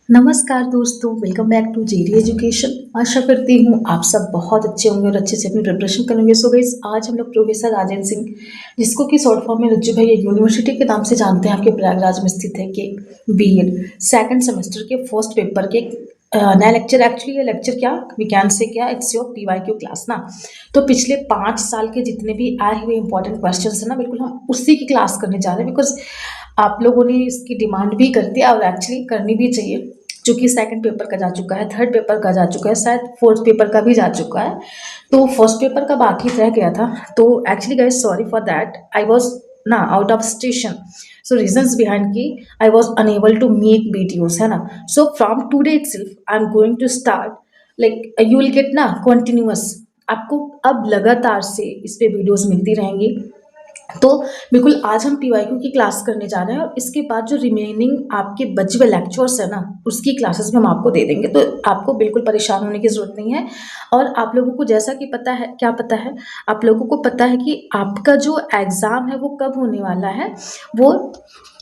नमस्कार दोस्तों, welcome back to JD education. आशा करती हूँ आप सब बहुत अच्छे होंगे और अच्छे से अपनी प्रिपरेशन करेंगे। सो गाइस, आज हम लोग प्रोफेसर राजेंद्र सिंह, जिसको कि शॉर्ट फॉर्म में रज्जू भाई यूनिवर्सिटी के नाम से जानते हैं, आपके प्रयागराज में स्थित है, कि बीएड सेकंड सेमेस्टर के फर्स्ट पेपर के नया लेक्चर। एक्चुअली ये लेक्चर क्या वी कैन से क्या इट्स योर पीवाईक्यू क्लास ना। तो पिछले 5 साल के जितने भी आए हुए इंपॉर्टेंट क्वेश्चन है ना, बिल्कुल हम उसी की क्लास करने जा रहे हैं। बिकॉज आप लोगों ने इसकी डिमांड भी कर दी और एक्चुअली करनी भी चाहिए, चूँकि सेकंड पेपर का जा चुका है, थर्ड पेपर का जा चुका है, शायद फोर्थ पेपर का भी जा चुका है। तो फर्स्ट पेपर का बाकी रह गया था। तो actually guys, sorry for that, I was ना out of station. So reasons behind की I was unable to make videos, है ना। So from today itself I am going to start, like you will get ना continuous. आपको अब लगातार से इस पे वीडियोस मिलती रहेंगी। तो बिल्कुल आज हम पीवाईक्यू की क्लास करने जा रहे हैं और इसके बाद जो रिमेनिंग आपके बचे हुए लेक्चर्स है ना, उसकी क्लासेस में हम आपको दे देंगे। तो आपको बिल्कुल परेशान होने की ज़रूरत नहीं है। और आप लोगों को जैसा कि पता है, क्या पता है, आप लोगों को पता है कि आपका जो एग्ज़ाम है वो कब होने वाला है। वो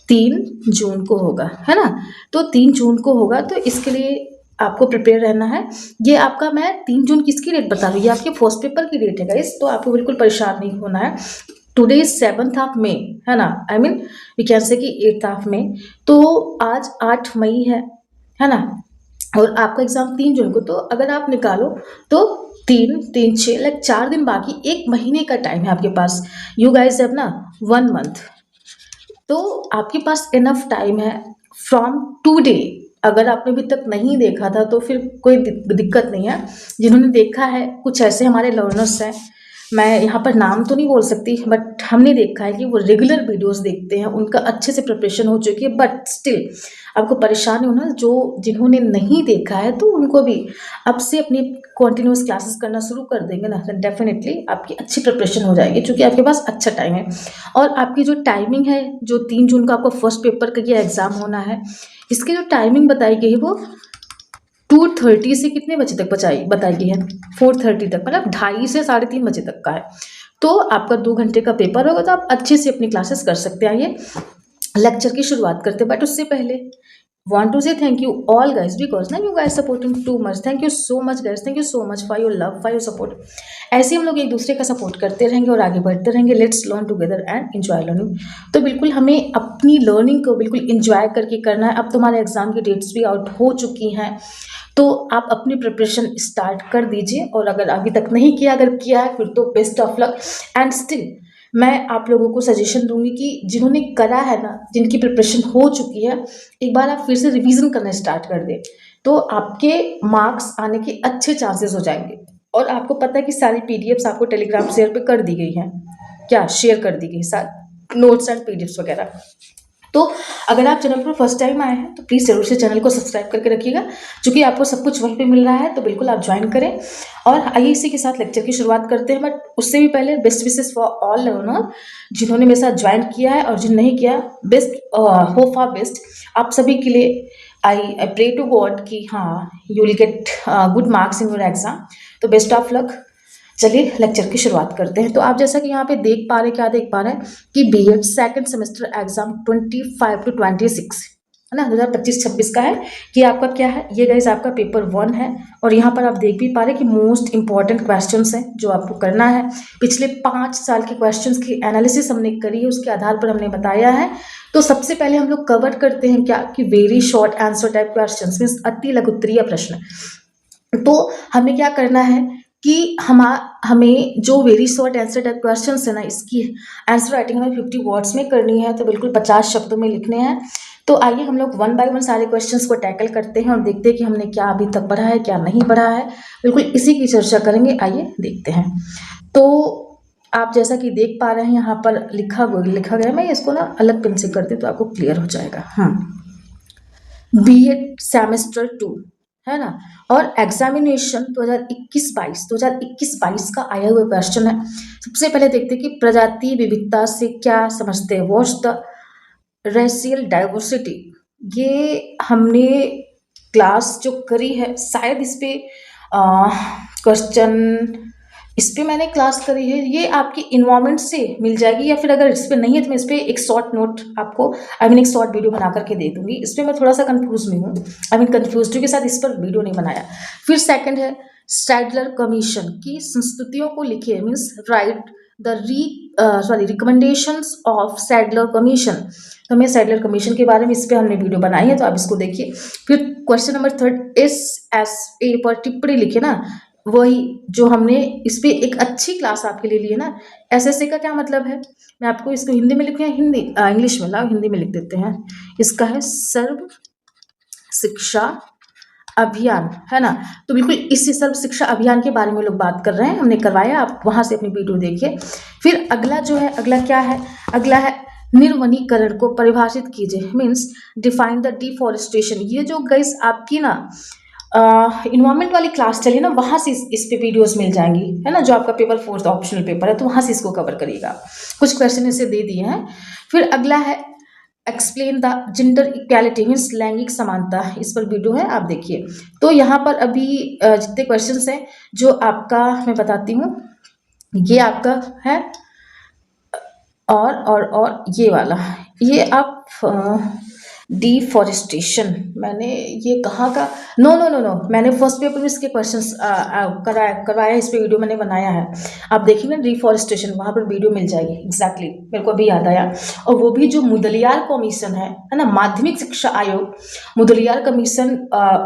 3 जून को होगा, है ना। तो 3 जून को होगा, तो इसके लिए आपको प्रिपेयर रहना है। ये आपका मैं 3 जून किसकी डेट बता रही हूँ, ये आपके फर्स्ट पेपर की डेट है गाइस। तो आपको बिल्कुल परेशान नहीं होना है। टुडे इज 7 मई, है ना। I mean we can say कि 8 मई। तो आज 8 मई है ना। और आपका एग्जाम 3 जून को। तो अगर आप निकालो तो 3 3 6 लाइक 4 दिन बाकी, 1 महीने का टाइम है आपके पास। यू गाइस हैव ना 1 मंथ। तो आपके पास इनफ टाइम है फ्रॉम टुडे। अगर आपने अभी तक नहीं देखा था तो फिर कोई दिक्कत नहीं है। जिन्होंने देखा है, कुछ ऐसे हमारे लर्नर्स हैं, मैं यहाँ पर नाम तो नहीं बोल सकती, बट हमने देखा है कि वो रेगुलर वीडियोस देखते हैं, उनका अच्छे से प्रिपरेशन हो चुकी है। बट स्टिल आपको परेशानी होना, जो जिन्होंने नहीं देखा है तो उनको भी अब से अपनी कॉन्टिन्यूस क्लासेस करना शुरू कर देंगे ना, तो डेफिनेटली आपकी अच्छी प्रिपरेशन हो जाएगी, क्योंकि आपके पास अच्छा टाइम है। और आपकी जो टाइमिंग है, जो 3 जून का आपका फर्स्ट पेपर का ये एग्ज़ाम होना है, इसकी जो टाइमिंग बताई गई है वो 2:30 से कितने बजे तक बताई गई है, 4:30 तक, मतलब 2:30 से 3:30 बजे तक का है। तो आपका 2 घंटे का पेपर होगा, तो आप अच्छे से अपनी क्लासेस कर सकते हैं। आइए लेक्चर की शुरुआत करते हैं, बट उससे पहले want to say thank you all guys, because ना you guys supporting too much. Thank you so much guys, thank you so much for your love, for your support. ऐसे हम लोग एक दूसरे का सपोर्ट करते रहेंगे और आगे बढ़ते रहेंगे। Let's learn together and enjoy learning. तो बिल्कुल हमें अपनी लर्निंग को बिल्कुल एंजॉय करके करना है। अब तुम्हारे एग्जाम की डेट्स भी आउट हो चुकी हैं, तो आप अपनी प्रिपरेशन स्टार्ट कर दीजिए। और अगर अभी तक नहीं किया, अगर किया है फिर तो best of luck. And still मैं आप लोगों को सजेशन दूंगी कि जिन्होंने करा है ना, जिनकी प्रिपरेशन हो चुकी है, एक बार आप फिर से रिवीजन करना स्टार्ट कर दें, तो आपके मार्क्स आने के अच्छे चांसेस हो जाएंगे। और आपको पता है कि सारी पीडीएफ्स आपको टेलीग्राम शेयर पे कर दी गई हैं, क्या शेयर कर दी गई, साथ नोट्स एंड पीडीएफ्स वगैरह। तो अगर आप चैनल पर फर्स्ट टाइम आए हैं तो प्लीज़ जरूर से चैनल को सब्सक्राइब करके रखिएगा, क्योंकि आपको सब कुछ वहीं पे मिल रहा है। तो बिल्कुल आप ज्वाइन करें। और आइए इसी के साथ लेक्चर की शुरुआत करते हैं। बट उससे भी पहले best wishes for all learner, जिन्होंने मेरे साथ ज्वाइन किया है और जिन नहीं किया, बेस्ट होप फॉर बेस्ट आप सभी के लिए। आई प्रे टू गॉड कि हाँ you will get good marks in your exam. तो बेस्ट ऑफ लक। चलिए लेक्चर की शुरुआत करते हैं। तो आप जैसा कि यहाँ पे देख पा रहे हैं, क्या देख पा रहे हैं कि BEd second semester exam 25 to 26, है ना, 2025-26 का है। कि आपका क्या है, ये गाइज आपका पेपर 1 है। और यहाँ पर आप देख भी पा रहे हैं कि मोस्ट इंपॉर्टेंट क्वेश्चंस हैं जो आपको करना है। पिछले 5 साल के क्वेश्चंस की एनालिसिस हमने करी है, उसके आधार पर हमने बताया है। तो सबसे पहले हम लोग कवर करते हैं क्या, कि very short answer type question, means अति लघु उत्तरीय प्रश्न। तो हमें क्या करना है कि हमें जो very short answer type question है ना, इसकी आंसर राइटिंग हमें 50 वर्ड्स में करनी है, तो बिल्कुल 50 शब्दों में लिखने हैं। तो आइए हम लोग 1 बाय 1 सारे क्वेश्चंस को टैकल करते हैं और देखते हैं कि हमने क्या अभी तक पढ़ा है, क्या नहीं पढ़ा है। बिल्कुल इसी की चर्चा करेंगे। आइए देखते हैं। तो आप जैसा कि देख पा रहे हैं, यहाँ पर लिखा गया, मैं इसको ना अलग पेन से कर दी तो आपको क्लियर हो जाएगा। बीएड सेमेस्टर 2, है ना। और एग्जामिनेशन 2021-22 का आया हुआ क्वेश्चन है। सबसे पहले देखते हैं कि प्रजाति विविधता से क्या समझते हैं, व्हाट्स द रेशियल डाइवर्सिटी। ये हमने क्लास जो करी है, शायद इस पे क्वेश्चन इस पे मैंने क्लास करी है, ये आपकी इन्वायरमेंट से मिल जाएगी, या फिर अगर इस पे नहीं है तो मैं इस पे एक शॉर्ट नोट आपको एक शॉर्ट वीडियो बना करके दे दूंगी। इस पे मैं थोड़ा सा कंफ्यूज में हूँ, कंफ्यूज के साथ इस पर वीडियो नहीं बनाया। फिर सेकंड है स्टैडलर कमीशन की संस्तुतियों को लिखिए, means right the recommendations of Sadler commission. तो मैं सैडलर कमीशन के बारे में इस पे हमने वीडियो बनाई है, तो आप इसको देखिए। फिर क्वेश्चन नंबर थर्ड, SSA पर टिप्पणी लिखे ना, वही जो हमने इस पे एक अच्छी क्लास आपके लिए ली है ना। SSA का क्या मतलब है, मैं आपको इसको हिंदी में लिखूँ या हिंदी इंग्लिश में, लाओ हिंदी में लिख देते हैं। इसका है सर्व शिक्षा अभियान, है ना। तो बिल्कुल इस सर्व शिक्षा अभियान के बारे में लोग बात कर रहे हैं, हमने करवाया, आप वहां से अपनी वीडियो देखिए। फिर अगला जो है, अगला क्या है, अगला है निर्वनीकरण को परिभाषित कीजिए, मीन्स डिफाइन द डिफॉरेस्टेशन। ये जो गाइस आपकी ना इन्वायरमेंट वाली क्लास चली ना, वहां से इस पे वीडियोस मिल जाएंगी, है ना, जो आपका पेपर 4 ऑप्शनल पेपर है, तो वहां से इसको कवर करिएगा। कुछ क्वेश्चन इसे दे दिए हैं। फिर अगला है explain the gender equality, means लैंगिक समानता, इस पर वीडियो है, आप देखिए। तो यहाँ पर अभी जितने क्वेश्चंस हैं जो आपका मैं बताती हूँ, ये आपका है और ये वाला, ये आप डिफॉरेस्टेशन, मैंने ये कहाँ का, नो, मैंने फर्स्ट पेपर में इसके क्वेश्चंस करवाया, इस पे वीडियो मैंने बनाया है, आप देखिएगा डिफॉरेस्टेशन, वहाँ पर वीडियो मिल जाएगी। एग्जैक्टली मेरे को अभी याद आया। और वो भी जो मुदलियार कमीशन है ना, माध्यमिक शिक्षा आयोग, मुदलियार कमीशन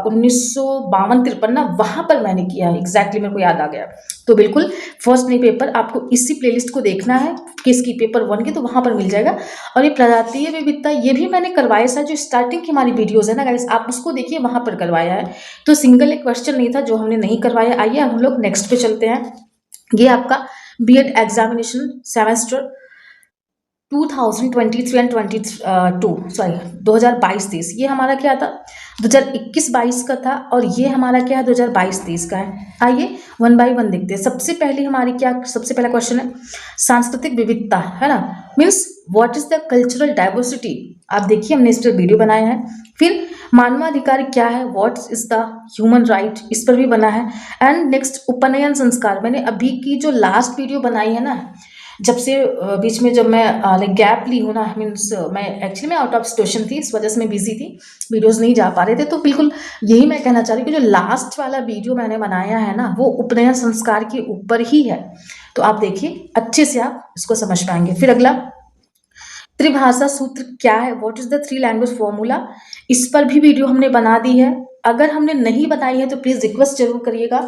1952-53 ना, वहाँ पर मैंने किया है। एग्जैक्टली मेरे को याद आ गया। तो बिल्कुल फर्स्ट नहीं पेपर आपको इसी प्लेलिस्ट को देखना है, किसकी पेपर 1 की, तो वहाँ पर मिल जाएगा। और ये प्रजातीय विविधता, ये भी मैंने करवाया था, जो स्टार्टिंग की हमारी वीडियोस है ना गाइस, आप उसको देखिए, वहाँ पर करवाया है। तो सिंगल एक क्वेश्चन नहीं था जो हमने नहीं करवाया। आइए हम लोग नेक्स्ट पे चलते हैं। ये आपका BEd examination semester 2023 and 22 sorry 2022-23, ये हमारा क्या था 2021-22 का था, और ये हमारा क्या है 2022-23 का है। आइए वन बाय वन देखते हैं। सबसे पहले हमारी क्या, सबसे पहला क्वेश्चन है सांस्कृतिक विविधता, है ना, means what is the cultural diversity. आप देखिए हमने इस पर वीडियो बनाया है। फिर मानवाधिकार क्या है, what is the human right, इस पर भी बना है। एंड नेक्स्ट उपनयन संस्कार, मैंने अभी की जो लास्ट वीडियो बनाई है ना, जब से बीच में जब मैं लाइक गैप ली हूँ ना, मीन्स मैं एक्चुअली मैं आउट ऑफ सिचुएशन थी, इस वजह से मैं बिजी थी, वीडियोस नहीं जा पा रहे थे। तो बिल्कुल यही मैं कहना चाह रही हूँ कि जो लास्ट वाला वीडियो मैंने बनाया है ना, वो उपनयन संस्कार के ऊपर ही है। तो आप देखिए अच्छे से आप इसको समझ पाएंगे। फिर अगला त्रिभाषा सूत्र क्या है, what is the 3 language formula, इस पर भी वीडियो हमने बना दी है। अगर हमने नहीं बताई है तो प्लीज़ रिक्वेस्ट जरूर करिएगा,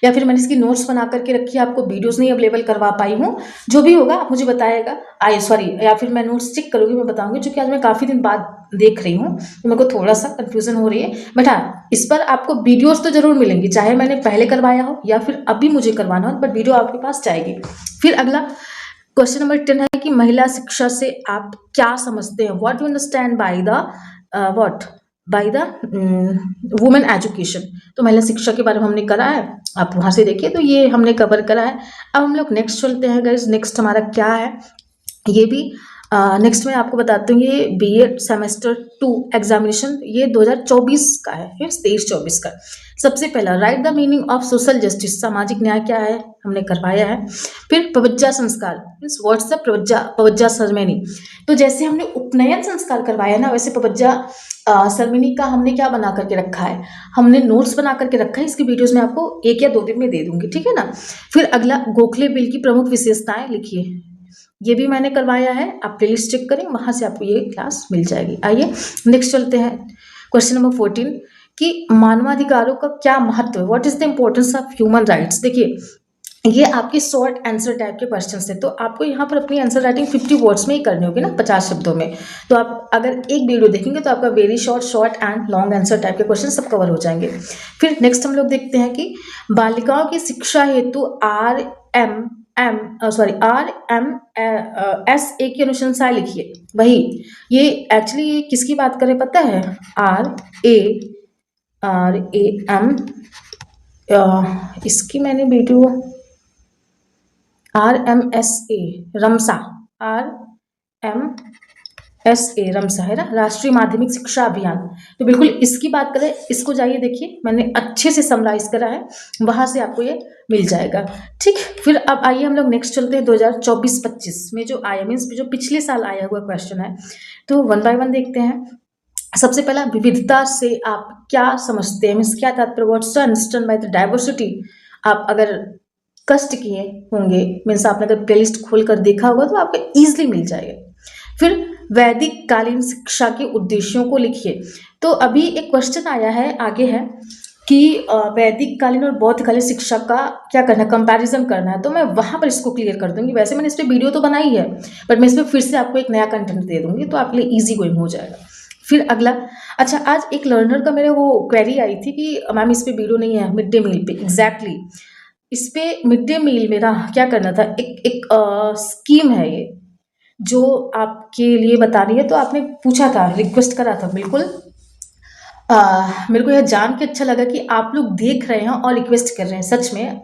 या फिर मैंने इसकी नोट्स बना करके रखी है, आपको वीडियोस नहीं अवेलेबल करवा पाई हूँ, जो भी होगा आप मुझे बताएगा। या फिर मैं नोट्स चेक करूँगी, मैं बताऊँगी, क्योंकि आज मैं काफ़ी दिन बाद देख रही हूँ, तो मेरे को थोड़ा सा कन्फ्यूजन हो रही है। बट हाँ, इस पर आपको वीडियोस तो जरूर मिलेंगी, चाहे मैंने पहले करवाया हो या फिर अभी मुझे करवाना हो, बट वीडियो आपके पास जाएगी। फिर अगला क्वेश्चन नंबर 10 है कि महिला शिक्षा से आप क्या समझते हैं, what you understand by the women education. तो महिला शिक्षा के बारे में हमने करा है, आप वहां से देखिए, तो ये हमने कवर करा है। अब हम लोग नेक्स्ट चलते हैं गाइस, नेक्स्ट हमारा क्या है, ये भी नेक्स्ट मैं आपको बताती हूँ। ये बीएड सेमेस्टर 2 एग्जामिनेशन, ये 2024 का है, 23-24 का। सबसे पहला right the meaning of social justice, सामाजिक न्याय क्या है, हमने करवाया है। फिर प्रवज्जा संस्कार, मीन्स व्हाट्स द प्रवज्जा सेरेमनी। तो जैसे हमने उपनयन संस्कार करवाया ना, वैसे प्रवज्जा सेरेमनी का हमने क्या बना करके रखा है, हमने नोट्स बना करके रखा है, इसकी वीडियोस मैं आपको 1 या 2 दिन में दे दूंगी, ठीक है ना। फिर अगला गोखले बिल की प्रमुख विशेषताएं लिखिए, ये भी मैंने करवाया है, आप प्लेलिस्ट चेक करें, वहां से आपको ये क्लास मिल जाएगी। आइए नेक्स्ट चलते हैं। क्वेश्चन नंबर 14 कि मानवाधिकारों का क्या महत्व है, what is the importance of human rights. देखिए ये आपके शॉर्ट आंसर टाइप के क्वेश्चन थे, तो आपको यहाँ पर अपनी आंसर राइटिंग 50 वर्ड्स में ही करनी होगी ना, 50 शब्दों में। तो आप अगर एक वीडियो देखेंगे तो आपका very short and long answer type के क्वेश्चन सब कवर हो जाएंगे। फिर नेक्स्ट हम लोग देखते हैं कि बालिकाओं की शिक्षा हेतु RMS की अनुशंसा लिखिए। वही ये एक्चुअली किसकी बात करें पता है, RAM, इसकी मैंने वीडियो RMSA रमसा RMSA SA रमसा है ना, राष्ट्रीय माध्यमिक शिक्षा अभियान। तो बिल्कुल इसकी बात करें, इसको जाइए देखिए, मैंने अच्छे से समराइज करा है, वहां से आपको ये मिल जाएगा। ठीक, फिर अब आइए हम लोग नेक्स्ट चलते हैं 2024-25 में जो आया, मीन्स जो पिछले साल आया हुआ क्वेश्चन है, तो वन बाय वन देखते हैं। सबसे पहला, विविधता से आप क्या समझते हैं, मीन्स क्या तात्पर्य, what's understand by the diversity. आप अगर कष्ट किए होंगे, मीन्स आपने अगर प्लेलिस्ट खोल कर देखा होगा तो आपको ईजिली मिल जाएगा। फिर वैदिक कालीन शिक्षा के उद्देश्यों को लिखिए। तो अभी एक क्वेश्चन आया है, आगे है कि वैदिक कालीन और बौद्ध कालीन शिक्षा का क्या करना है, कंपैरिजन करना है, तो मैं वहां पर इसको क्लियर कर दूंगी। वैसे मैंने इस पर वीडियो तो बनाई है, बट मैं इसमें फिर से आपको एक नया कंटेंट दे दूंगी, तो आपके लिए ईजी गोइंग हो जाएगा। फिर अगला, अच्छा आज एक लर्नर का मेरे वो क्वेरी आई थी कि मैम इस पे वीडियो नहीं है मिड डे मील पे, एग्जैक्टली इस पे मिड डे मील मेरा क्या करना था, एक एक स्कीम है ये जो आपके लिए बता रही है। तो आपने पूछा था, रिक्वेस्ट करा था, बिल्कुल मेरे को यह जान के अच्छा लगा कि आप लोग देख रहे हैं और रिक्वेस्ट कर रहे हैं, सच में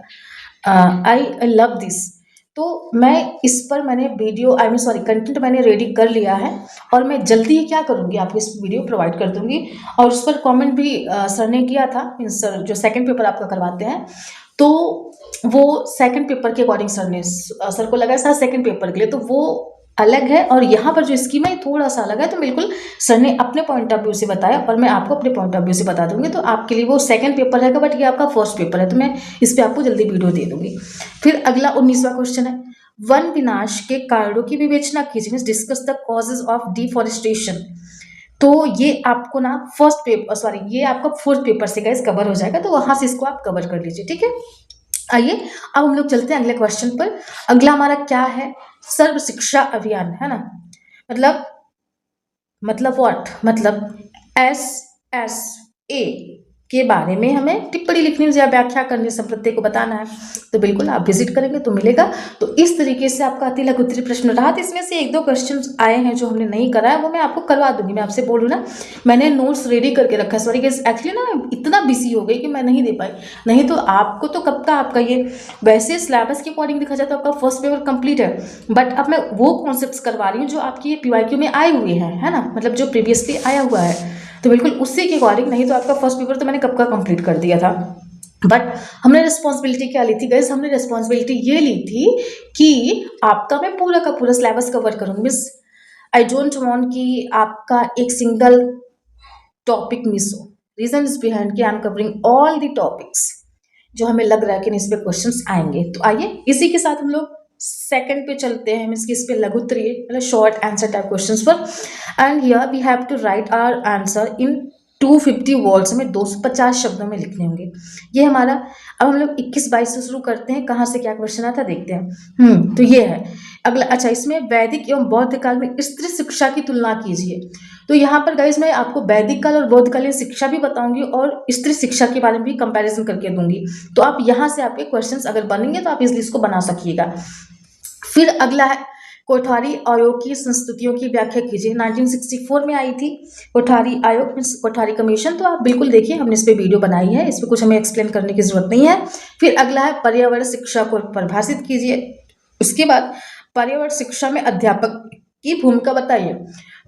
आई लव दिस। तो मैं इस पर मैंने video I mean sorry content मैंने रेडी कर लिया है, और मैं जल्दी ही क्या करूँगी आपको इस वीडियो प्रोवाइड कर दूंगी। और उस पर कमेंट भी सर ने किया था, मीन्स सर जो सेकंड पेपर आपका करवाते हैं, तो वो सेकंड पेपर के अकॉर्डिंग सर ने, सर को लगा सर सेकंड पेपर के लिए तो वो अलग है, और यहाँ पर जो स्कीम है थोड़ा सा अलग है। तो बिल्कुल सर ने अपने पॉइंट ऑफ व्यू से बताया, और मैं आपको अपने पॉइंट ऑफ व्यू से बता दूंगी, तो आपके लिए वो सेकंड पेपर रहेगा, बट ये आपका फर्स्ट पेपर है, तो मैं इस पर आपको जल्दी वीडियो दे दूंगी। फिर अगला 19वां क्वेश्चन है, वन विनाश के कारणों की विवेचना कीजिए, means discuss the causes of deforestation. तो ये आपको ना फर्स्ट पेपर सॉरी ये आपका फोर्थ पेपर से गाइस कवर हो जाएगा, तो वहां से इसको आप कवर कर लीजिए, ठीक है। आइए अब हम लोग चलते हैं अगले क्वेश्चन पर। अगला हमारा क्या है, सर्व शिक्षा अभियान, है ना। मतलब व्हाट, मतलब SSA के बारे में हमें टिप्पणी लिखनी या व्याख्या करनी, संप्रत्यय को बताना है। तो बिल्कुल आप विजिट करेंगे तो मिलेगा। तो इस तरीके से आपका अति लघु उत्तरीय प्रश्न रहा। तो इसमें से एक दो क्वेश्चन आए हैं जो हमने नहीं करा है, वो मैं आपको करवा दूंगी। मैं आपसे बोलूँ ना, मैंने नोट्स रेडी करके रखा है। सॉरी गाइस, एक्चुअली ना मैं इतना बिजी हो गई कि मैं नहीं दे पाई, नहीं तो आपको तो कब का आपका ये वैसे सिलेबस के अकॉर्डिंग देखा जाए तो आपका फर्स्ट पेपर कंप्लीट है, बट अब मैं वो कॉन्सेप्ट्स करवा रही हूँ जो आपकी ये PYQ में आए हुए हैं, है ना, मतलब जो प्रीवियसली आया हुआ है। तो बिल्कुल उसी के अकॉर्डिंग, नहीं तो आपका फर्स्ट पेपर तो मैंने कब का कंप्लीट कर दिया था। बट हमने रिस्पॉन्सिबिलिटी क्या ली थी गाइस, हमने रिस्पॉन्सिबिलिटी ये ली थी कि आपका मैं पूरा का पूरा सिलेबस कवर करूँगी। मिस आई डोंट वांट कि आपका एक सिंगल टॉपिक मिस हो। रीजन इज बिहाइंड कि I am covering all the topics जो हमें लग रहा है कि इस पे क्वेश्चंस आएंगे। तो आइए इसी के साथ हम लोग सेकंड पे चलते हैं, मीन्स कि इस पे लघु उत्तरीय मतलब शॉर्ट आंसर टाइप क्वेश्चंस पर। And here we have to write our answer in 250 words, हमें 250 शब्दों में लिखने होंगे। ये हमारा, अब हम लोग 21-22 से शुरू करते हैं, कहाँ से क्या क्वेश्चन आता देखते हैं। तो ये है अगला। अच्छा, इसमें वैदिक एवं बौद्ध काल में स्त्री शिक्षा की तुलना कीजिए। तो यहाँ पर गाइस मैं आपको वैदिक काल और बौद्ध कालीन शिक्षा भी बताऊंगी और स्त्री शिक्षा के बारे में भी कंपैरिजन करके दूंगी। तो आप यहाँ से आपके क्वेश्चंस अगर बनेंगे तो आप इजली इसको बना सकिएगा। फिर अगला है कोठारी आयोग की संस्तुतियों की व्याख्या कीजिए। 1964 में आई थी कोठारी आयोग, मीन्स कोठारी कमीशन। तो आप बिल्कुल देखिए, हमने इस पे वीडियो बनाई है, इस पे कुछ हमें एक्सप्लेन करने की जरूरत नहीं है। फिर अगला है पर्यावरण शिक्षा को परिभाषित कीजिए। उसके बाद पर्यावरण शिक्षा में अध्यापक की भूमिका बताइए।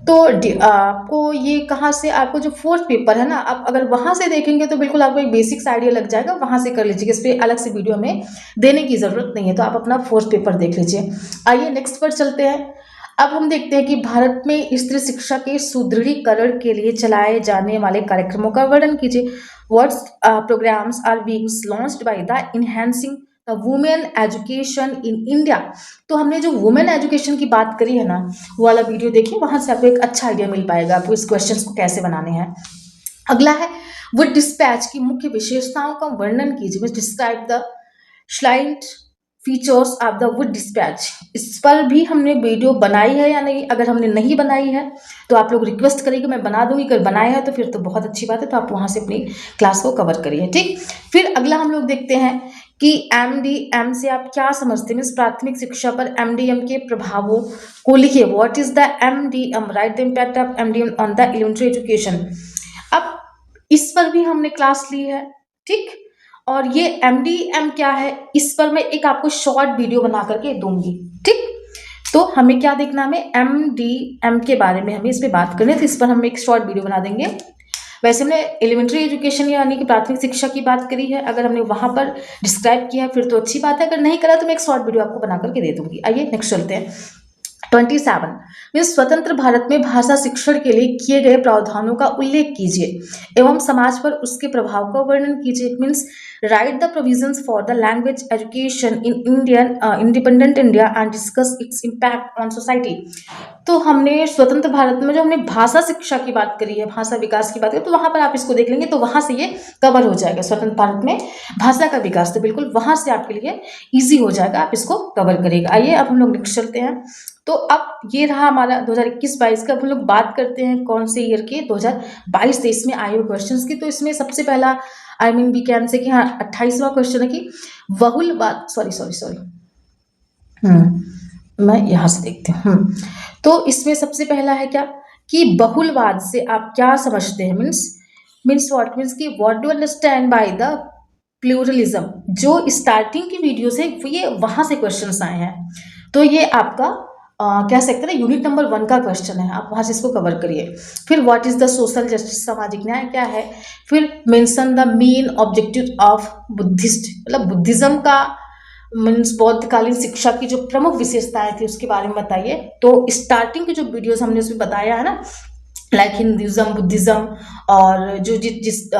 तो आपको ये कहाँ से, आपको जो फोर्थ पेपर है ना, आप अगर वहां से देखेंगे तो बिल्कुल आपको एक बेसिक्स आइडिया लग जाएगा, वहां से कर लीजिए। इस पे अलग से वीडियो हमें देने की जरूरत नहीं है, तो आप अपना फोर्थ पेपर देख लीजिए। आइए नेक्स्ट पर चलते हैं। अब हम देखते हैं कि भारत में स्त्री शिक्षा के सुदृढ़ीकरण के लिए चलाए जाने वाले कार्यक्रमों का वर्णन कीजिए। What's programs are being launched by the enhancing the women education in India. तो हमने जो वुमेन एजुकेशन की बात करी है ना, वो वाला वीडियो देखिए, वहां से आपको एक अच्छा आइडिया मिल पाएगा आपको इस क्वेश्चन को कैसे बनाने हैं। अगला है वुड डिस्पैच की मुख्य विशेषताओं का वर्णन कीजिए। Describe the slide features of the Wood dispatch. इस पर भी हमने वीडियो बनाई है या नहीं, अगर हमने नहीं बनाई है तो आप लोग रिक्वेस्ट करिएगा, मैं बना दूंगी। अगर बनाया है तो फिर तो बहुत अच्छी बात है, तो आप वहां से अपनी क्लास को कवर करिए, ठीक। फिर अगला हम लोग देखते हैं कि MDM से आप क्या समझते हैं। प्राथमिक शिक्षा पर MDM के प्रभावों को लिखिए। What is the MDM, write the impact of MDM on the elementary education. अब इस पर भी हमने क्लास ली है, ठीक। और ये MDM क्या है, इस पर मैं एक आपको शॉर्ट वीडियो बना करके दूंगी, ठीक। तो हमें क्या देखना, हमें MDM के बारे में हमें इस पे बात करनी है, तो इस पर हम एक शॉर्ट वीडियो बना देंगे। वैसे हमने एलिमेंट्री एजुकेशन यानी कि प्राथमिक शिक्षा की बात करी है, अगर हमने वहां पर डिस्क्राइब किया है फिर तो अच्छी बात है, अगर नहीं करा तो मैं एक शॉर्ट वीडियो आपको बना करके दे दूंगी। आइए नेक्स्ट चलते हैं। 27 मीन्स स्वतंत्र भारत में भाषा शिक्षण के लिए किए गए प्रावधानों का उल्लेख कीजिए एवं समाज पर उसके प्रभाव का वर्णन कीजिए। Means right the provisions for the language education in Indian independent India and discuss its impact on society. तो हमने स्वतंत्र भारत में जो हमने भाषा शिक्षा की बात करी है, भाषा विकास की बात करी, तो वहां पर आप इसको देख लेंगे तो वहां से ये कवर हो जाएगा। स्वतंत्र भारत में भाषा का विकास, तो बिल्कुल वहां से आपके लिए इजी हो जाएगा, आप इसको कवर करेगा। आइए अब हम लोग नेक्स्ट चलते हैं। तो अब ये रहा हमारा 2021-22 का। अब हम लोग बात करते हैं कौन से ईयर के, 2022-23 में आए हुए क्वेश्चंस की। तो इसमें सबसे पहला वी कैन से कि हाँ 28वां क्वेश्चन है कि बहुलवाद, सॉरी मैं यहाँ से देखती हूँ। तो इसमें सबसे पहला है क्या कि बहुलवाद से आप क्या समझते हैं। मीन्स व्हाट, मीन्स कि what do understand by the pluralism. जो स्टार्टिंग की वीडियोस है ये वहां से क्वेश्चंस आए हैं, तो ये आपका कह सकते हैं यूनिट नंबर 1 का क्वेश्चन है, आप वहां से इसको कवर करिए। फिर what is the social justice, सामाजिक न्याय क्या है। फिर mention the main objective of Buddhist, मतलब बुद्धिज्म का मीन्स बौद्धकालीन शिक्षा की जो प्रमुख विशेषताएं थी उसके बारे में बताइए। तो स्टार्टिंग की जो वीडियोस हमने उसमें बताया है ना, लाइक हिंदुइज्म, बुद्धिज्म और जो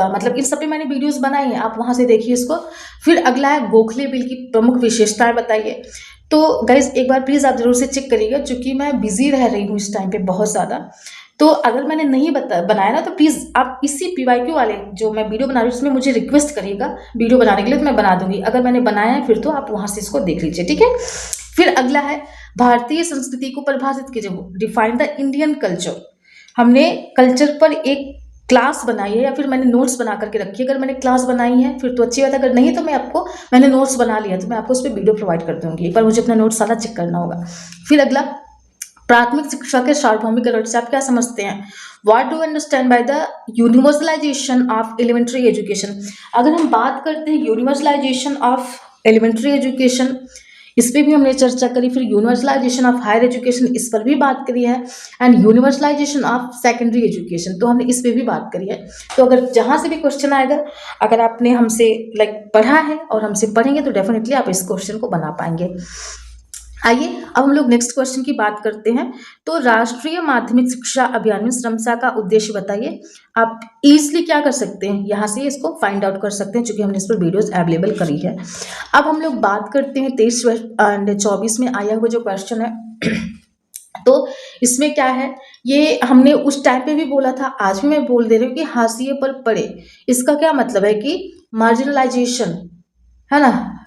मतलब इन सब पे मैंने वीडियोस बनाई हैं, आप वहां से देखिए इसको। फिर अगला है गोखले बिल की प्रमुख विशेषताएं बताइए। तो गाइज एक बार प्लीज आप जरूर से चेक करिएगा, क्योंकि मैं बिजी रह रही हूँ इस टाइम पे बहुत ज्यादा। तो अगर मैंने नहीं बनाया ना तो प्लीज आप इसी PYQ वाले जो मैं वीडियो बना रही हूँ उसमें मुझे रिक्वेस्ट करिएगा वीडियो बनाने के लिए, तो मैं बना दूंगी। अगर मैंने बनाया है फिर तो आप वहां से इसको देख लीजिए, ठीक है। फिर अगला है भारतीय संस्कृति को परिभाषित कीजिए, डिफाइन द इंडियन कल्चर। हमने कल्चर पर एक क्लास बनाई है या फिर मैंने नोट्स बना करके रखी है। अगर मैंने क्लास बनाई है फिर तो अच्छी बात है, अगर नहीं तो मैंने नोट्स बना लिया तो मैं आपको उस पर वीडियो प्रोवाइड कर दूंगी। एक बार मुझे अपना नोट्स सारा चेक करना होगा। फिर अगला प्राथमिक शिक्षा के सार्वभौमिक अर्थ से आप क्या समझते हैं। What do understand by the universalisation of elementary education. अगर हम बात करते हैं यूनिवर्सलाइजेशन ऑफ एलिमेंट्री एजुकेशन, इस पर भी हमने चर्चा करी। फिर यूनिवर्सलाइजेशन ऑफ हायर एजुकेशन, इस पर भी बात करी है। And universalization of secondary education, तो हमने इस पर भी बात करी है। तो अगर जहां से भी क्वेश्चन आएगा, अगर आपने हमसे पढ़ा है और हमसे पढ़ेंगे तो डेफिनेटली आप इस क्वेश्चन को बना पाएंगे। आइए अब हम लोग नेक्स्ट क्वेश्चन की बात करते हैं। तो राष्ट्रीय माध्यमिक शिक्षा अभियान में रमसा का उद्देश्य बताइए। आप इजिली क्या कर सकते हैं, यहाँ से इसको फाइंड आउट कर सकते हैं, क्योंकि हमने इस पर वीडियोस अवेलेबल करी है। अब हम लोग बात करते हैं 23 एंड 24 में आया हुआ जो क्वेश्चन है। तो इसमें क्या है, ये हमने उस टाइम पे भी बोला था, आज भी मैं बोल दे रही हूँ कि हाशिए पर पड़े। इसका क्या मतलब है कि मार्जिनलाइजेशन, है ना।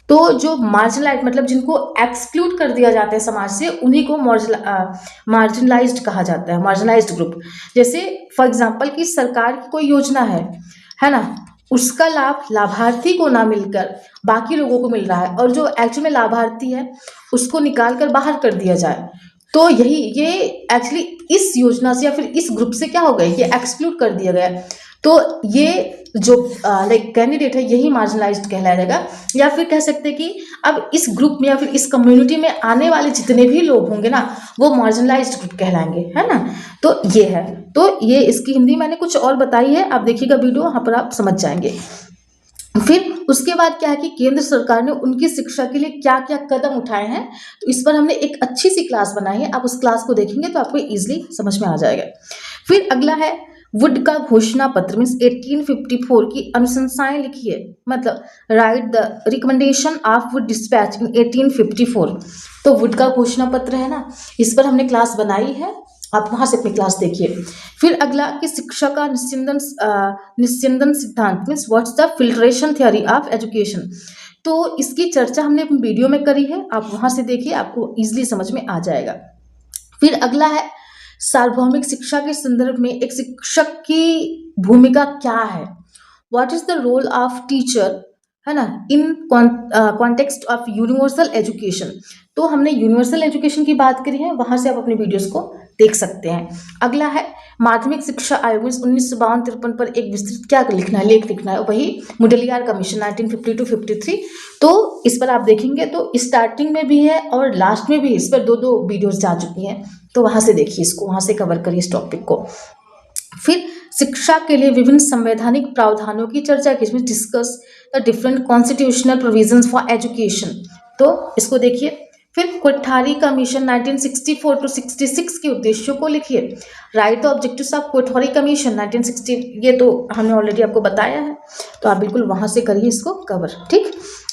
तो जो मार्जिनलाइज मतलब जिनको एक्सक्लूड कर दिया जाता है समाज से, उन्हीं को मार्जिनलाइज्ड कहा जाता है, मार्जिनलाइज्ड ग्रुप। जैसे फॉर एग्जांपल कि सरकार की कोई योजना है ना, उसका लाभ लाभार्थी को ना मिलकर बाकी लोगों को मिल रहा है, और जो एक्चुअल में लाभार्थी है उसको निकाल कर बाहर कर दिया जाए, तो ये एक्चुअली इस योजना से या फिर इस ग्रुप से क्या हो गया, ये एक्सक्लूड कर दिया गया। तो ये जो कैंडिडेट है यही मार्जिनलाइज्ड कहलाया जाएगा। या फिर कह सकते हैं कि अब इस ग्रुप में या फिर इस कम्युनिटी में आने वाले जितने भी लोग होंगे ना, वो मार्जिनलाइज्ड ग्रुप कहलाएंगे, है ना। तो ये है, तो ये इसकी हिंदी मैंने कुछ और बताई है, आप देखिएगा वीडियो, वहां पर आप समझ जाएंगे। फिर उसके बाद क्या है कि केंद्र सरकार ने उनकी शिक्षा के लिए क्या क्या कदम उठाए हैं, तो इस पर हमने एक अच्छी सी क्लास बनाई है, आप उस क्लास को देखेंगे तो आपको इजीली समझ में आ जाएगा। फिर अगला है वुड का घोषणा पत्र मीन्स 1854 की अनुशंसाएं लिखिए, मतलब write the recommendation of Wood dispatch in 1854। तो वुड का घोषणा पत्र है ना, इस पर हमने क्लास बनाई है, आप वहां से अपनी क्लास देखिए। फिर अगला कि शिक्षा का निस्यंदन सिद्धांत means what's the filtration theory of education. तो इसकी चर्चा हमने अपनी वीडियो में करी है, आप वहां से देखिए, आपको इजीली समझ में आ जाएगा। फिर अगला है सार्वभौमिक शिक्षा के संदर्भ में एक शिक्षक की भूमिका क्या है, what is the role of teacher, है ना, in context of universal education. तो हमने यूनिवर्सल एजुकेशन की बात करी है, वहाँ से आप अपने वीडियोस को देख सकते हैं। अगला है माध्यमिक शिक्षा आयोग 1952-53 पर एक विस्तृत क्या लिखना है, लेख लिखना है, वही मुडलियार कमीशन 1952-53। तो इस पर आप देखेंगे तो स्टार्टिंग में भी है और लास्ट में भी इस पर दो दो वीडियोस जा चुकी हैं, तो वहाँ से देखिए, इसको वहाँ से कवर करिए इस टॉपिक को। फिर शिक्षा के लिए विभिन्न संवैधानिक प्रावधानों की चर्चा की, इसमें discuss the different constitutional provisions for education, तो इसको देखिए। फिर कोठारी कमीशन 1964 टू 66 के उद्देश्यों को लिखिए। Right the objectives of Kothari commission 1960, ये तो हमने ऑलरेडी आपको बताया है, तो आप बिल्कुल वहां से करिए इसको कवर। ठीक,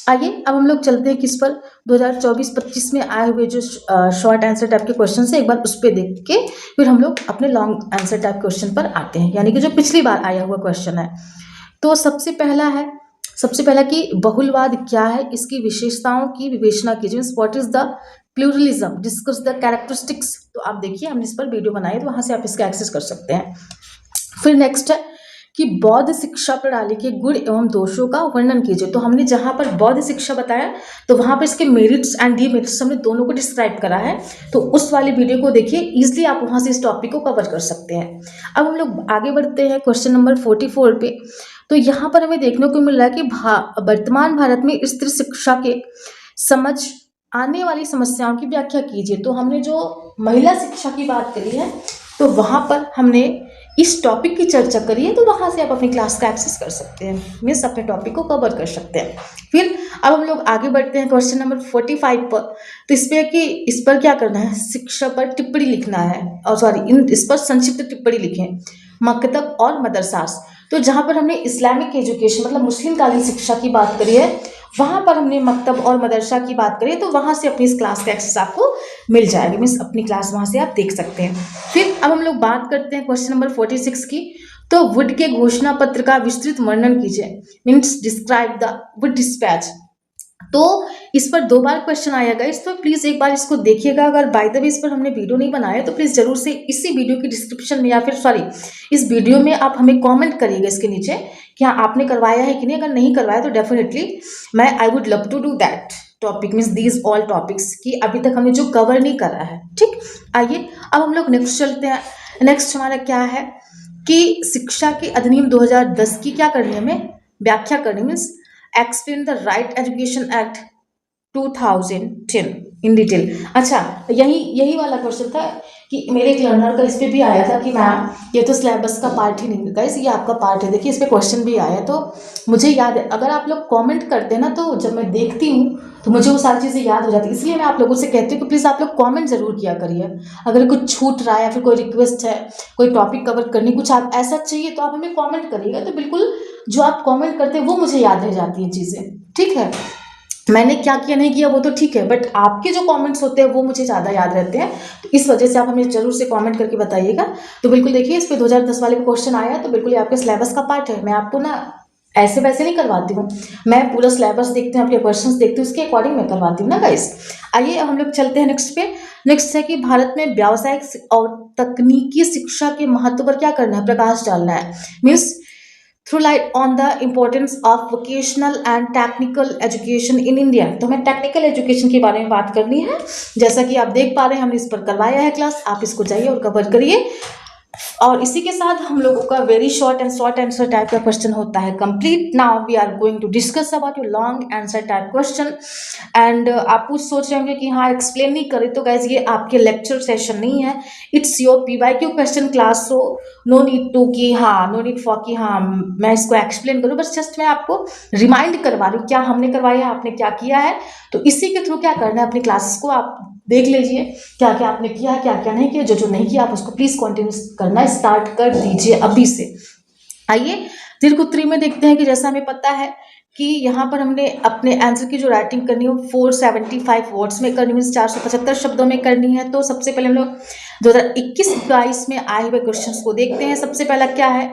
आइए अब हम लोग चलते हैं किस पर, 2024-25 में आए हुए जो शॉर्ट आंसर टाइप के क्वेश्चन है, एक बार उस पर देख के फिर हम लोग अपने लॉन्ग आंसर टाइप क्वेश्चन पर आते हैं, यानी कि जो पिछली बार आया हुआ क्वेश्चन है। तो सबसे पहला कि बहुलवाद क्या है, इसकी विशेषताओं की विवेचना कीजिए। What is the pluralism, discuss the characteristics, तो आप देखिए हमने इस पर वीडियो बनाई है, तो वहां से आप इसका एक्सेस कर सकते हैं। फिर नेक्स्ट है कि बौद्ध शिक्षा प्रणाली के गुण एवं दोषों का वर्णन कीजिए। तो हमने जहां पर बौद्ध शिक्षा बताया, तो वहां पर इसके मेरिट्स एंड डीमेरिट्स हमने दोनों को डिस्क्राइब करा है, तो उस वाली वीडियो को देखिए, इजिली आप वहां से इस टॉपिक को कवर कर सकते हैं। अब हम लोग आगे बढ़ते हैं क्वेश्चन नंबर 44 पे। तो यहाँ पर हमें देखने को मिल रहा है कि वर्तमान भारत में स्त्री शिक्षा के समझ आने वाली समस्याओं की व्याख्या कीजिए। तो हमने जो महिला शिक्षा की बात करी है, तो वहाँ पर हमने इस टॉपिक की चर्चा करी है, तो वहाँ से आप अपनी क्लास का एक्सेस कर सकते हैं, मीन्स अपने टॉपिक को कवर कर सकते हैं। फिर अब हम लोग आगे बढ़ते हैं क्वेश्चन नंबर 45 पर। तो इस पर कि इस पर क्या करना है, शिक्षा पर टिप्पणी लिखना है, और सॉरी इस पर संक्षिप्त टिप्पणी लिखें, मकतब और मदरसास। तो जहाँ पर हमने इस्लामिक एजुकेशन मतलब मुस्लिम कालीन शिक्षा की बात करी है, वहाँ पर हमने मकतब और मदरसा की बात करी है, तो वहाँ से अपनी इस क्लास का एक्सेस आपको मिल जाएगा, मीन्स अपनी क्लास वहाँ से आप देख सकते हैं। फिर अब हम लोग बात करते हैं क्वेश्चन नंबर 46 की। तो वुड के घोषणा पत्र का विस्तृत वर्णन कीजिए, means describe the Wood dispatch. तो इस पर 2 बार क्वेश्चन आएगा, इस पर प्लीज एक बार इसको देखिएगा। अगर बाय द वे इस पर हमने वीडियो नहीं बनाया, तो प्लीज जरूर से इसी वीडियो की डिस्क्रिप्शन में या फिर सॉरी इस वीडियो में आप हमें कमेंट करिएगा इसके नीचे कि हाँ आपने करवाया है कि नहीं। अगर नहीं करवाया तो डेफिनेटली मैं I would love to do that topic, means these all topics की अभी तक हमने जो कवर नहीं करा है। ठीक, आइए अब हम लोग नेक्स्ट चलते हैं। नेक्स्ट हमारा क्या है कि शिक्षा के अधिनियम 2010 की क्या करनी है, हमें व्याख्या करनी, means explain the right education act 2010 in detail. अच्छा, यही वाला क्वेश्चन था कि मेरे एक लर्नर का इस पे भी आया था कि मैम ये तो सिलेबस का पार्ट ही नहीं गाइस, ये आपका पार्ट है। देखिए इस पे क्वेश्चन भी आया, तो मुझे याद है, अगर आप लोग कमेंट करते हैं ना, तो जब मैं देखती हूँ तो मुझे वो सारी चीज़ें याद हो जाती है। इसलिए मैं आप लोगों से कहती हूँ कि प्लीज़ आप लोग कमेंट जरूर किया करिए। अगर कुछ छूट रहा है या फिर कोई रिक्वेस्ट है, कोई टॉपिक कवर करनी, कुछ आप ऐसा चाहिए, तो आप हमें कमेंट करिएगा, तो बिल्कुल जो आप कमेंट करते हैं वो मुझे याद रह जाती है चीज़ें। ठीक है, मैंने क्या किया नहीं किया वो तो ठीक है, बट आपके जो कमेंट्स होते हैं वो मुझे ज़्यादा याद रहते हैं, तो इस वजह से आप हमें जरूर से कमेंट करके बताइएगा। तो बिल्कुल देखिए इस पे 2010 वाले पे क्वेश्चन आया, तो बिल्कुल ये आपके सिलेबस का पार्ट है। मैं आपको ना ऐसे वैसे नहीं करवाती हूँ, मैं पूरा सिलेबस देखती हूँ, आपके क्वेश्चंस देखती हूँ, उसके अकॉर्डिंग मैं करवाती हूँ ना गाइस। आइए अब हम लोग चलते हैं नेक्स्ट पे। नेक्स्ट है कि भारत में व्यावसायिक और तकनीकी शिक्षा के महत्व पर क्या करना है, प्रकाश डालना है, means through light on the importance of vocational and technical education in India. तो हमें टेक्निकल एजुकेशन के बारे में बात करनी है, जैसा कि आप देख पा रहे हैं हमने इस पर करवाया है क्लास, आप इसको जाइए और कवर करिए। और इसी के साथ हम लोगों का वेरी शॉर्ट आंसर टाइप का क्वेश्चन होता है complete. Now we are going to discuss about your long answer type question. And आप कुछ सोच रहे होंगे कि हाँ एक्सप्लेन नहीं करे, तो गाइज ये आपके लेक्चर सेशन नहीं है, it's your PYQ question class. So no need to कि हाँ नो नीड फॉर कि हाँ मैं इसको एक्सप्लेन करूँ, बस जस्ट मैं आपको रिमाइंड करवा रही हूँ क्या हमने करवाया है, आपने क्या किया है। तो इसी के थ्रू क्या करना है, अपनी क्लासेस को आप देख लीजिए क्या क्या आपने किया है, क्या क्या नहीं किया। जो जो नहीं किया आप उसको प्लीज कंटिन्यू करना स्टार्ट कर दीजिए अभी से। आइए दीर्घ उत्तरी में देखते हैं कि जैसा हमें पता है कि यहाँ पर हमने अपने आंसर की जो राइटिंग करनी है वो 475 वर्ड्स में करनी है, 475 शब्दों में करनी है। तो सबसे पहले हम लोग 2021-22 में आए हुए क्वेश्चंस को देखते हैं। सबसे पहला क्या है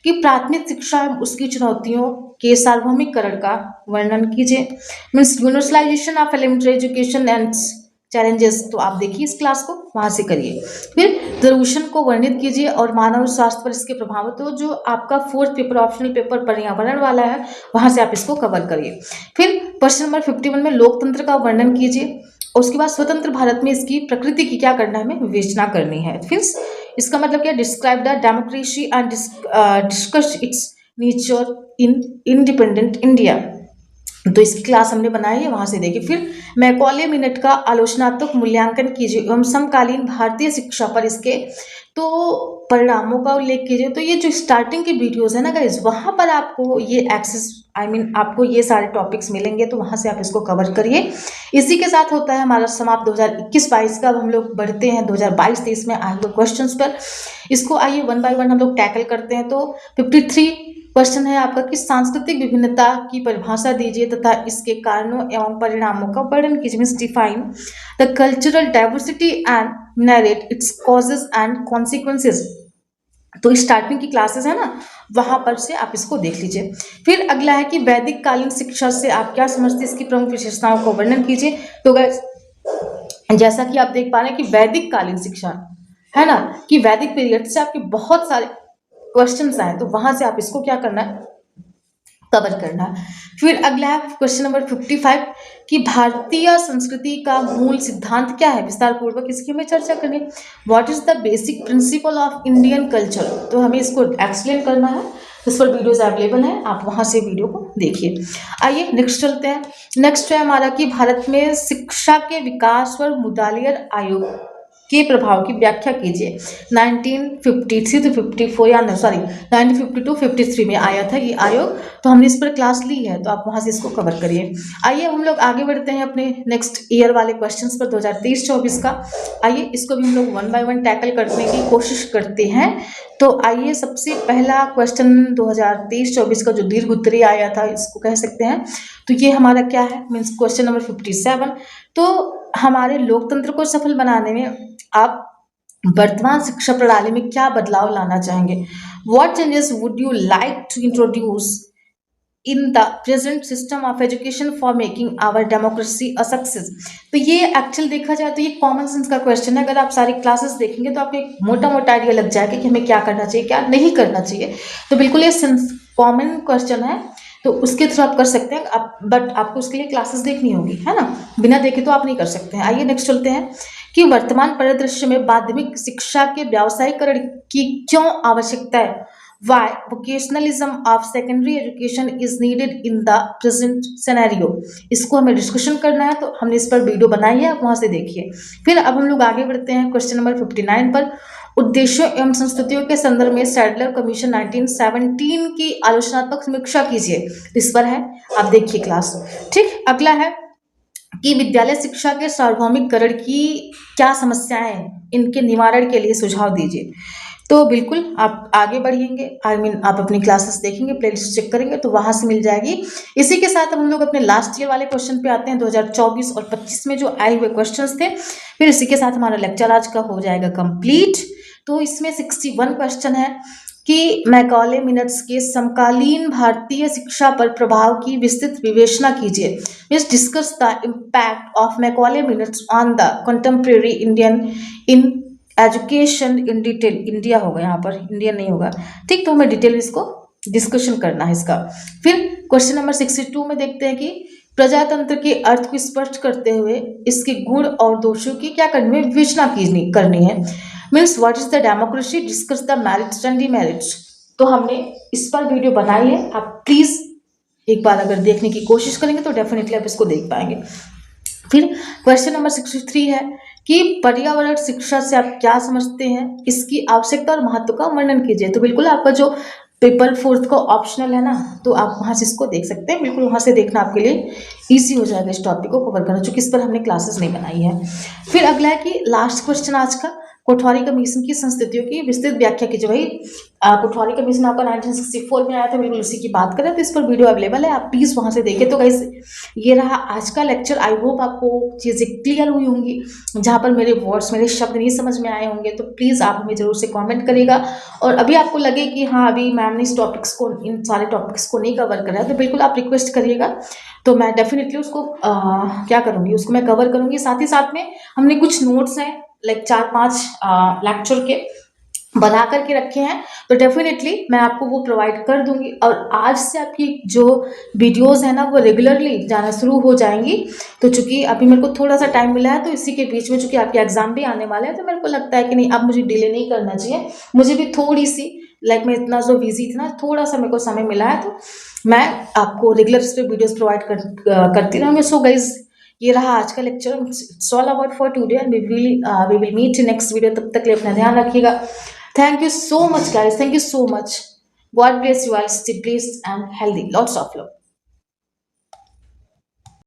कि प्राथमिक शिक्षा में उसकी चुनौतियों के सार्वभौमिकरण का वर्णन कीजिए, means universalisation of elementary education and challenges. तो आप देखिए इस क्लास को वहां से करिए। फिर प्रदूषण को वर्णित कीजिए और मानव स्वास्थ्य पर इसके प्रभाव। तो जो आपका 4th पेपर ऑप्शनल पेपर पर्यावरण वाला है, वहां से आप इसको कवर करिए। फिर क्वेश्चन नंबर 51 में लोकतंत्र का वर्णन कीजिए और उसके बाद स्वतंत्र भारत में इसकी प्रकृति की क्या करना है, हमें विवेचना करनी है। फिर इसका मतलब क्या, describe the democracy and discuss it's nature in independent India. तो इसकी क्लास हमने बनाई है, वहां से देखिए। फिर मैकॉले मिनट का आलोचनात्मक मूल्यांकन कीजिए एवं समकालीन भारतीय शिक्षा पर इसके तो परिणामों का उल्लेख कीजिए। तो ये जो स्टार्टिंग की वीडियोस है ना गाइज, वहां पर आपको ये एक्सेस आपको ये सारे टॉपिक्स मिलेंगे, तो वहां से आप इसको कवर करिए। इसी के साथ होता है हमारा समाप्त 2021-22 का। अब हम लोग बढ़ते हैं 2022-23 में आए हुए क्वेश्चंस पर। इसको आइए वन बाय वन हम लोग टैकल करते हैं। तो 53 क्वेश्चन है आपका कि सांस्कृतिक विभिन्नता की परिभाषा दीजिए तथा इसके कारणों एवं परिणामों का वर्णन कीजिए। Means define the cultural diversity and narrate its causes and consequences. तो स्टार्टिंग की क्लासेस है ना, वहां पर से आप इसको देख लीजिए। फिर अगला है कि वैदिक कालीन शिक्षा से आप क्या समझते हैं, इसकी प्रमुख विशेषताओं का वर्णन कीजिए। तो गाइस जैसा कि आप देख पा रहे हैं कि वैदिक कालीन शिक्षा है ना, कि वैदिक पीरियड से आपके बहुत सारे क्वेश्चंस आए, तो वहां से आप इसको क्या करना है, कवर करना है। फिर अगला है क्वेश्चन नंबर 55 कि भारतीय संस्कृति का मूल सिद्धांत क्या है, विस्तार पूर्वक इसकी हमें चर्चा करनी है। What is the basic principle of Indian culture, तो हमें इसको एक्सप्लेन करना है। इस पर वीडियोज अवेलेबल है, आप वहां से वीडियो को देखिए। आइए नेक्स्ट चलते हैं। नेक्स्ट है हमारा कि भारत में शिक्षा के विकास पर मुदालियर आयोग के प्रभाव की व्याख्या कीजिए। 1953 to 54 या सॉरी 1952 53 में आया था ये आयोग, तो हमने इस पर क्लास ली है, तो आप वहां से इसको कवर करिए। आइए हम लोग आगे बढ़ते हैं अपने नेक्स्ट ईयर वाले क्वेश्चंस पर 2023-24 का। आइए इसको भी हम लोग वन बाय वन टैकल करने की कोशिश करते हैं। तो आइए सबसे पहला क्वेश्चन 2023-24 का जो दीर्घ उत्तरीय आया था, इसको कह सकते हैं, तो ये हमारा क्या है, मीन्स क्वेश्चन नंबर 57। तो हमारे लोकतंत्र को सफल बनाने में आप वर्तमान शिक्षा प्रणाली में क्या बदलाव लाना चाहेंगे। What changes would you like to introduce in the present system of education for making our democracy a success. तो ये एक्चुअल देखा जाए तो ये कॉमन सेंस का क्वेश्चन है। अगर आप सारी क्लासेस देखेंगे तो आपको एक मोटा मोटा आइडिया लग जाएगा कि हमें क्या करना चाहिए, क्या नहीं करना चाहिए। तो बिल्कुल ये कॉमन क्वेश्चन है, तो उसके थ्रू आप कर सकते हैं, बट आपको उसके लिए क्लासेस देखनी होगी, है ना, बिना देखे तो आप नहीं कर सकते हैं। आइए नेक्स्ट चलते हैं कि वर्तमान परिदृश्य में माध्यमिक शिक्षा के व्यावसायीकरण की क्यों आवश्यकता है। Why vocationalism of secondary education is needed in the present scenario। इसको हमें डिस्कशन करना है, तो हमने इस पर वीडियो बनाई है, आप वहां से देखिए। फिर अब हम लोग आगे बढ़ते हैं क्वेश्चन नंबर 59 पर। उद्देश्यों एवं संस्कृतियों के संदर्भ में सैडलर कमीशन 1917 की आलोचनात्मक समीक्षा कीजिए। इस पर है, आप देखिए क्लास। ठीक, अगला है कि विद्यालय शिक्षा के सार्वभौमिकरण की क्या समस्याएं हैं, इनके निवारण के लिए सुझाव दीजिए। तो बिल्कुल आप आगे बढ़ेंगे, आप अपनी क्लासेस देखेंगे, प्लेलिस्ट चेक करेंगे, तो वहां से मिल जाएगी। इसी के साथ हम लोग अपने लास्ट ईयर वाले क्वेश्चन पे आते हैं, 2024 और 25 में जो आए हुए क्वेश्चंस थे। फिर इसी के साथ हमारा लेक्चर आज का हो जाएगा कंप्लीट। तो इसमें 61 क्वेश्चन है कि मैकॉले मिनट्स के समकालीन भारतीय शिक्षा पर प्रभाव की विस्तृत विवेचना कीजिए। Means discuss the impact of Macaulay minutes on the contemporary Indian in education in detail. India होगा यहाँ पर, इंडियन नहीं होगा, ठीक। तो हमें डिटेल इसको डिस्कशन करना है इसका। फिर क्वेश्चन नंबर 62 में देखते हैं कि प्रजातंत्र के अर्थ को स्पष्ट करते हुए इसके गुण और दोषों की क्या करनी है, विवेचना करनी है। Means what is the democracy, discuss the merits and demerits. तो हमने इस पर वीडियो बनाई है, आप प्लीज एक बार अगर देखने की कोशिश करेंगे तो डेफिनेटली आप इसको देख पाएंगे। फिर क्वेश्चन नंबर 63 है कि पर्यावरण शिक्षा से आप क्या समझते हैं, इसकी आवश्यकता और महत्व का वर्णन कीजिए। तो बिल्कुल आपका जो पेपर 4 का ऑप्शनल है ना, तो आप वहां से इसको देख सकते हैं। बिल्कुल वहां से देखना आपके लिए इजी हो जाएगा इस टॉपिक को कवर करना, चूंकि इस पर हमने क्लासेस नहीं बनाई है। फिर अगला है कि लास्ट क्वेश्चन आज का, कोठवारी कमीशन की संस्थितियों की विस्तृत व्याख्या कीजिए। भाई कोठवारी कमीशन आपका 1964 में आया था, बिल्कुल उसी की बात करें, तो इस पर वीडियो अवेलेबल है, आप प्लीज वहां से देखिए। तो गाइस ये रहा आज का लेक्चर। आई होप आपको चीजें क्लियर हुई होंगी, जहां पर मेरे वर्ड्स, मेरे शब्द नहीं समझ में आए होंगे तो प्लीज आप हमें जरूर से कमेंट करिएगा। और अभी आपको लगे कि हाँ अभी मैम ने इन सारे टॉपिक्स को नहीं कवर करा है, तो बिल्कुल आप रिक्वेस्ट करिएगा, तो मैं डेफिनेटली उसको क्या करूँगी, उसको मैं कवर करूँगी। साथ ही साथ में हमने कुछ नोट्स हैं, लाइक 4-5 लेक्चर के, बना करके रखे हैं, तो डेफिनेटली मैं आपको वो प्रोवाइड कर दूंगी। और आज से आपकी जो वीडियोस है ना वो रेगुलरली जाना शुरू हो जाएंगी। तो चूंकि अभी मेरे को थोड़ा सा टाइम मिला है, तो इसी के बीच में चूंकि आपके एग्जाम भी आने वाले हैं, तो मेरे को लगता है कि नहीं, अब मुझे डिले नहीं करना चाहिए। मुझे भी थोड़ी सी मैं इतना जो बिजी थी ना, थोड़ा सा मेरे को समय मिला है, तो मैं आपको रेगुलर इस पे वीडियोस प्रोवाइड करती रहूँगी। सो गाइज, ये रहा आज का lecture. It's all about for today and we will meet in next video. तब तक के लिए अपना ध्यान रखिएगा। Thank you so much, guys. Thank you so much. God bless you all. Stay blessed and healthy. Lots of love.